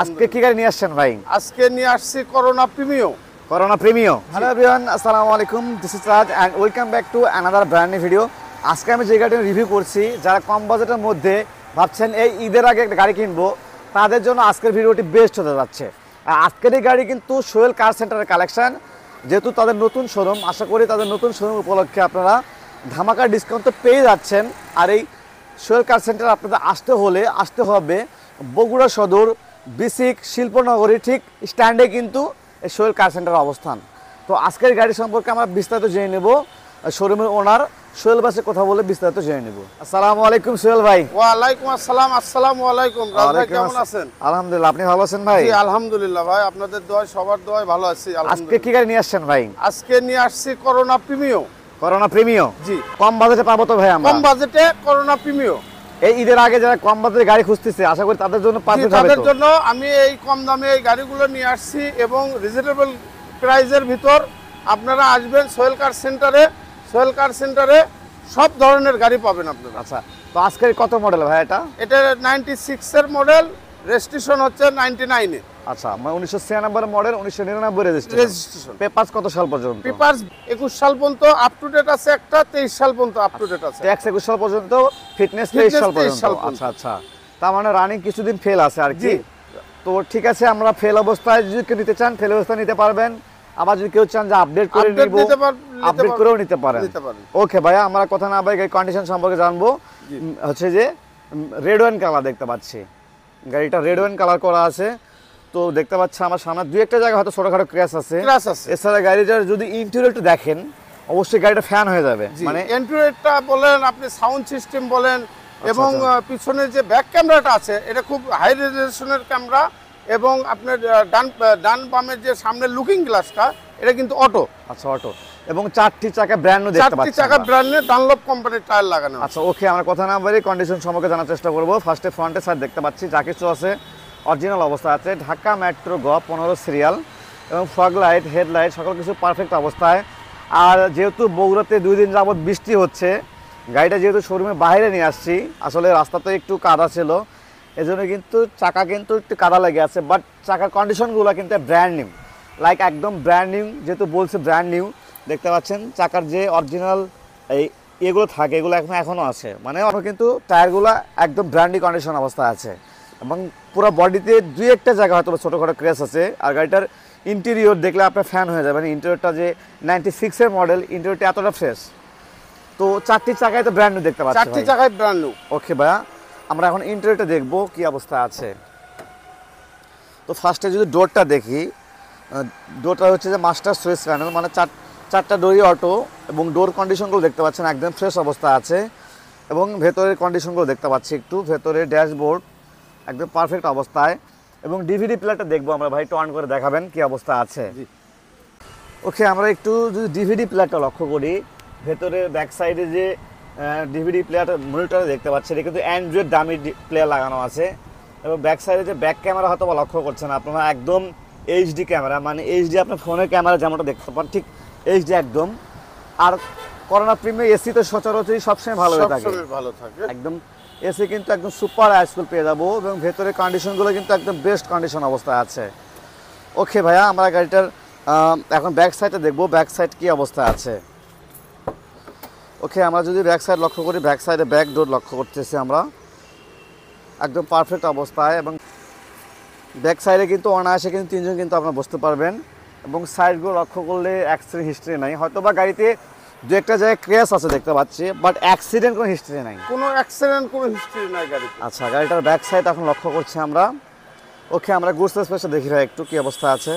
আজকে কি গাড়ি নিয়ে আসছেন ভাই? আজকে নিয়ে আসছি করোনা প্রিমিও। হ্যালো এভরিওয়ান, আসসালামু আলাইকুম। This is Raj and welcome back to another brand new video. আজকে আমি যে গাড়িটা রিভিউ করছি, যারা কম বাজেটের মধ্যে ভাবছেন এই ঈদের আগে একটা গাড়ি কিনবো, তাদের জন্য আজকের ভিডিওটি বেস্ট হতে যাচ্ছে। আর আজকের এই গাড়ি কিন্তু সোহেল কার সেন্টারের কালেকশন, যেহেতু তাদের নতুন শোরুম, আশা করি তাদের নতুন শোরুম উপলক্ষে আপনারা ধামাকা ডিসকাউন্ট তো পেয়ে যাচ্ছেন। আর এই সোহেল কার সেন্টার আপনাদের আসতে হবে বগুড়া সদর বিসিক শিল্পনগরী ঠিক স্ট্যান্ডে কিন্তু এই সোহেল কার সেন্টারের অবস্থান। তো আজকের গাড়ি সম্পর্কে আমরা বিস্তারিত জেনে নেব শোরুমের ওনার সোহেল ভাইয়ের কথা বলে বিস্তারিত জেনে নেব। আসসালামু আলাইকুম সোহেল ভাই। ওয়ালাইকুম আসসালাম। আসসালামু আলাইকুম। রাজ ভাই কেমন আছেন? আলহামদুলিল্লাহ, আপনি ভালো আছেন ভাই? জি আলহামদুলিল্লাহ ভাই, আপনাদের দোয়ায় সবার দোয়ায় ভালো আছি আজকে আলহামদুলিল্লাহ। কি গাড়ি নিয়ে আসছেন ভাই? আজকে নিয়ে আসছি করোনা প্রিমিও। জি, কম বাজেটে পাবো তো ভাই আমরা? কম বাজেটে করোনা প্রিমিও। এই ঈদের আগে যারা কম বাজেটে গাড়ি খুঁজতেছে, আশা করি তাদের জন্য পারফেক্ট হবে। তাদের জন্য আমি এই কম দামে এই গাড়িগুলো নিয়ে আসছি এবং রিজনেবল প্রাইসের ভিতর আপনারা আসবেন সোহেল কার সেন্টারে। সোহেল কার সেন্টারে সব ধরনের গাড়ি পাবেন আপনারা। আচ্ছা, তো আজকের কত মডেল ভাই এটা? এটা 96 এর মডেল, রেজিস্ট্রেশন হচ্ছে 99 এ। আচ্ছা, মানে 1996 মডেল, 1999 রেজিস্ট্রেশন। পেপারস কত সাল পর্যন্ত? পেপারস 21 সাল পর্যন্ত আপ টু ডেট আছে, একটা 23 সাল পর্যন্ত আপ টু ডেট আছে। ট্যাক্স 21 সাল পর্যন্ত, ফিটনেস 23 সাল পর্যন্ত। আচ্ছা আচ্ছা, তার মানে রানিং কিছুদিন ফেল আছে আর কি। তো ঠিক আছে, আমরা ফেল অবস্থায় যদি কেউ নিতে চান ফেল অবস্থায় নিতে পারবেন, আবার যদি কেউ চান যে আপডেট করে নিব আপডেট করেও নিতে পারেন। ওকে ভাইয়া, আমরা কথা না বলে কন্ডিশন সম্পর্কে জানবো। হচ্ছে যে রেড ওয়াইন কালার দেখতে পাচ্ছি, গাড়িটা রেড ওয়াইন কালার করা আছে। তো দেখতে পাচ্ছি আমার সামনে দুই একটা জায়গায় হয়তো ছোটখাটো ক্র্যাশ আছে। এছাড়া গাড়িটার যদি ইন্টেরিয়রটা দেখেন, অবশ্যই গাড়িটা ফ্যান হয়ে যাবে। মানে ইন্টেরিয়রটা বলেন, আপনি সাউন্ড সিস্টেম বলেন, এবং পিছনে যে ব্যাক ক্যামেরাটা আছে এটা খুব হাই রেজলিউশনের ক্যামেরা, এবং আপনার ডান বামের যে সামনের লুকিং গ্লাসটা এটা কিন্তু অটো। আচ্ছা, অটো, এবং চারটি চাকা ব্র্যান্ড নিউ দেখতে পাচ্ছি। চারটি চাকা ব্র্যান্ড নিউ ডানলপ কোম্পানির টায়ার লাগানো। আচ্ছা ওকে, আমরা কথা না বলি কন্ডিশন সম্পর্কে জানার চেষ্টা করব। ফার্স্টে ফ্রন্টের সাইড দেখতে পাচ্ছি যা কিছু আছে অরিজিনাল অবস্থা আছে। ঢাকা মেট্রো গ 15 সিরিয়াল, এবং ফগ লাইট হেডলাইট সকল কিছু পারফেক্ট অবস্থায়। আর যেহেতু বগুড়াতে 2 দিন যাবত বৃষ্টি হচ্ছে, গাড়িটা যেহেতু শোরুমের বাইরে নিয়ে আসছি, আসলে রাস্তাতে একটু কাদা ছিল, এজন্য কিন্তু চাকা কিন্তু একটু কাদা লেগে আছে। বাট চাকার কন্ডিশনগুলো কিন্তু ব্র্যান্ড নিউ, লাইক একদম ব্র্যান্ড নিউ। যেহেতু বলছে ব্র্যান্ড নিউ, দেখতে পাচ্ছেন চাকার যে অরিজিনাল এগুলো থাকে এগুলো এখনও আছে, মানে কিন্তু টায়ারগুলো একদম ব্র্যান্ডি কন্ডিশন অবস্থায় আছে। এবং পুরো বডিতে দুই একটা জায়গা হয়তো ছোটোখাটো ক্র্যাশ আছে। আর গাড়িটার ইন্টেরিয়র দেখলে আপনার ফ্যান হয়ে যাবে। ইন্টেরিয়রটা যে 96 এর মডেল, ইন্টেরিয়রটা এতটা ফ্রেশ। তো চারটি চাকায় তো ব্র্যান্ড নিউ দেখতে পাচ্ছি। চারটি চাকায় ব্র্যান্ড নিউ। ওকে ভাইয়া, আমরা এখন ইন্টেরিয়রটা দেখবো কি অবস্থা আছে। তো ফার্স্টে যদি ডোরটা দেখি, ডোরটা হচ্ছে যে মাস্টার সুইচ প্যানেল, মানে চারটা ডোরই অটো, এবং ডোর কন্ডিশনগুলো দেখতে পাচ্ছেন একদম ফ্রেশ অবস্থা আছে। এবং ভেতরের কন্ডিশনগুলো দেখতে পাচ্ছি, একটু ভেতরে ড্যাশবোর্ড একদম পারফেক্ট অবস্থায়। এবং ডিভিডি প্লেয়ারটা দেখবো আমরা, ভাই একটু অন করে দেখাবেন কি অবস্থা আছে। ওকে, আমরা একটু যদি ডিভিডি প্লেয়ারটা লক্ষ্য করি, ভেতরে ব্যাক সাইডে যে ডিভিডি প্লেয়ার মনিটরে দেখতে পাচ্ছি, এটা কিন্তু অ্যান্ড্রয়েড দামি প্লেয়ার লাগানো আছে। এবং ব্যাক সাইডে যে ব্যাক ক্যামেরা হয়তো বা লক্ষ্য করছেন আপনারা, একদম এইচডি ক্যামেরা, মানে এইচডি আপনার ফোনের ক্যামেরা যেমনটা দেখতে পান ঠিক এইচডি একদম। আর করোনা প্রিমিয়ার এসি তো সচরাচরই সবসময় ভালো থাকে, একদম এসি কিন্তু একদম সুপার হাইস্কুল পেয়ে যাবো। এবং ভেতরের কন্ডিশনগুলো কিন্তু একদম বেস্ট কন্ডিশন অবস্থায় আছে। ওকে ভাইয়া, আমরা গাড়িটার এখন ব্যাক সাইডটা দেখবো, ব্যাক সাইড কী অবস্থায় আছে। ওকে, আমরা যদি ব্যাক সাইড লক্ষ্য করি, ব্যাক সাইডে ব্যাক ডোর লক্ষ্য করতেছি আমরা, একদম পারফেক্ট অবস্থায়। এবং ব্যাক সাইডে কিন্তু অনায়াসে কিন্তু তিনজন কিন্তু আপনারা বসতে পারবেন। এবং সাইডগুলো লক্ষ্য করলে অ্যাক্সিডেন্ট হিস্ট্রি নাই, হয়তো বা গাড়িতে দু একটা জায়গায় ক্র্যাশ আছে দেখতে পাচ্ছি, বাট অ্যাক্সিডেন্ট কোনো হিস্ট্রি নাই, কোনো অ্যাক্সিডেন্ট কোনো হিস্ট্রি নাই গাড়িতে। আচ্ছা, গাড়িটার ব্যাক সাইড এখন লক্ষ্য করছি আমরা। ওকে, আমরা গুডস স্পেসটা দেখি ভাই একটু কি অবস্থা আছে।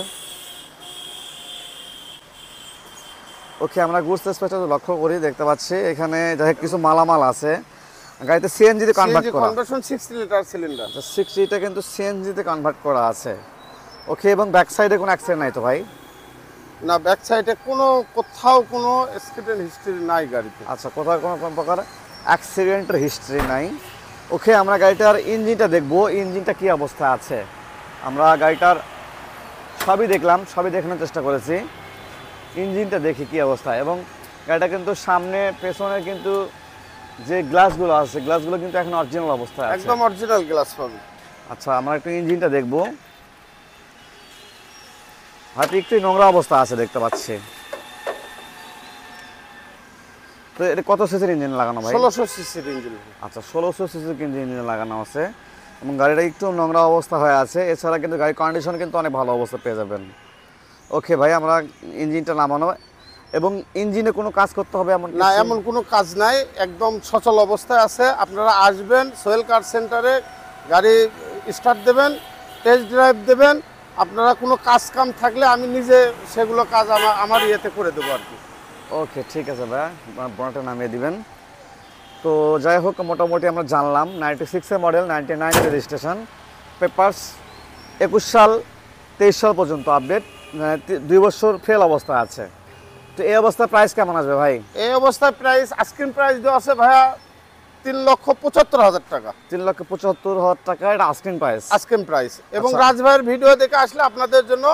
ওকে, আমরা গুডস স্পেসটা লক্ষ্য করি, দেখতে পাচ্ছি এখানে যাই কিছু মালামাল আছে। গাড়িতে সিএনজিতে কনভার্ট করা, 6 লিটার সিলিন্ডার, 60টা কিন্তু সিএনজিতে কনভার্ট করা আছে। ওকে, এবং ব্যাক সাইডে কোনো অ্যাক্সিডেন্ট নাই তো ভাই? না, ব্যাক সাইডে কোথাও কোনো অ্যাক্সিডেন্ট হিস্ট্রি নাই গাড়িতে। আচ্ছা, কোথাও কোনো প্রকার অ্যাক্সিডেন্টের হিস্ট্রি নাই। ওকে, আমরা গাড়িটার ইঞ্জিনটা দেখবো, ইঞ্জিনটা কি অবস্থা আছে। আমরা গাড়িটার সবই দেখলাম, সবই দেখানোর চেষ্টা করেছি। ইঞ্জিনটা দেখি কি অবস্থা। এবং গাড়িটা কিন্তু সামনে পেছনে কিন্তু যে গ্লাসগুলো আছে, গ্লাসগুলো কিন্তু এখন অরিজিনাল অবস্থায় আছে, একদম অরিজিনাল গ্লাস পাবে। আচ্ছা, আমরা একটু ইঞ্জিনটা দেখবো। হয়তো একটু নোংরা অবস্থা আছে দেখতে পাচ্ছি। তো এটা কত সিসির ইঞ্জিন লাগানো ভাই? 1600 সিসির ইঞ্জিন। আচ্ছা, 1600 সিসির ইঞ্জিন লাগানো আছে এবং গাড়িটা একটু নোংরা অবস্থা হয়ে আছে। এছাড়া কিন্তু গাড়ির কন্ডিশন কিন্তু অনেক ভালো অবস্থা পেয়ে যাবেন। ওকে ভাই, আমরা ইঞ্জিনটা নামানো এবং ইঞ্জিনে কোনো কাজ করতে হবে এমন না, কিছু? এমন কোনো কাজ নাই, একদম সচল অবস্থায় আছে। আপনারা আসবেন সোহেল কার সেন্টারে, গাড়ি স্টার্ট দেবেন, টেস্ট ড্রাইভ দেবেন। আপনারা কোনো কাজ কাম থাকলে আমি নিজে সেগুলো কাজ আমার ইয়েতে করে দেবো আর কি। ওকে, ঠিক আছে ভাইয়া, বোনাটা নামিয়ে দিবেন। তো যাই হোক, মোটামুটি আমরা জানলাম 96-এর মডেল, 99 রেজিস্ট্রেশন, পেপারস 21 সাল 23 সাল পর্যন্ত আপডেট, 2 বছর ফেল অবস্থা আছে। তো এই অবস্থায় প্রাইস কেমন আসবে ভাই? এই অবস্থায় প্রাইস, আস্কিং প্রাইস দেওয়া আছে ভাইয়া 3,75,000 টাকা। 3,75,000 টাকা এটা আস্কিং প্রাইস। আস্কিং প্রাইস, এবং আচ্ছা। রাজ ভাইয়ের ভিডিও দেখে আসলে আপনাদের জন্য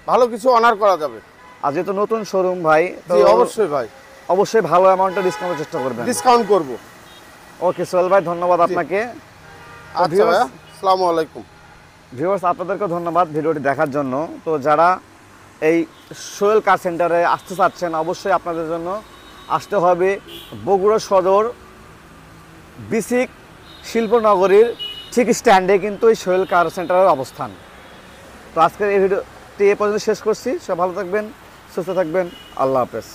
ভালো কিছু অনার করা যাবে। আর যেহেতু নতুন শোরুম ভাই, তো জি অবশ্যই ভাই, অবশ্যই ভালো অ্যামাউন্টে ডিসকাউন্টের চেষ্টা করবেন। ডিসকাউন্ট করব। ওকে সোহেল ভাই, ধন্যবাদ আপনাকে। আচ্ছা ভাইয়া, আসসালামু আলাইকুম। ভিউয়ার্স, আপনাদেরকেও ধন্যবাদ ভিডিওটি দেখার জন্য। তো যারা এই সোহেল কার সেন্টারে আসতে চাচ্ছেন, অবশ্যই আপনাদের জন্য আসতে হবে বগুড়া সদর বিসিক শিল্পনগরীর ঠিক স্ট্যান্ডে কিন্তু এই সোহেল কার সেন্টারের অবস্থান। তো আজকের এই ভিডিওটি এ পর্যন্ত শেষ করছি। সব ভালো থাকবেন, সুস্থ থাকবেন, আল্লাহ হাফেজ।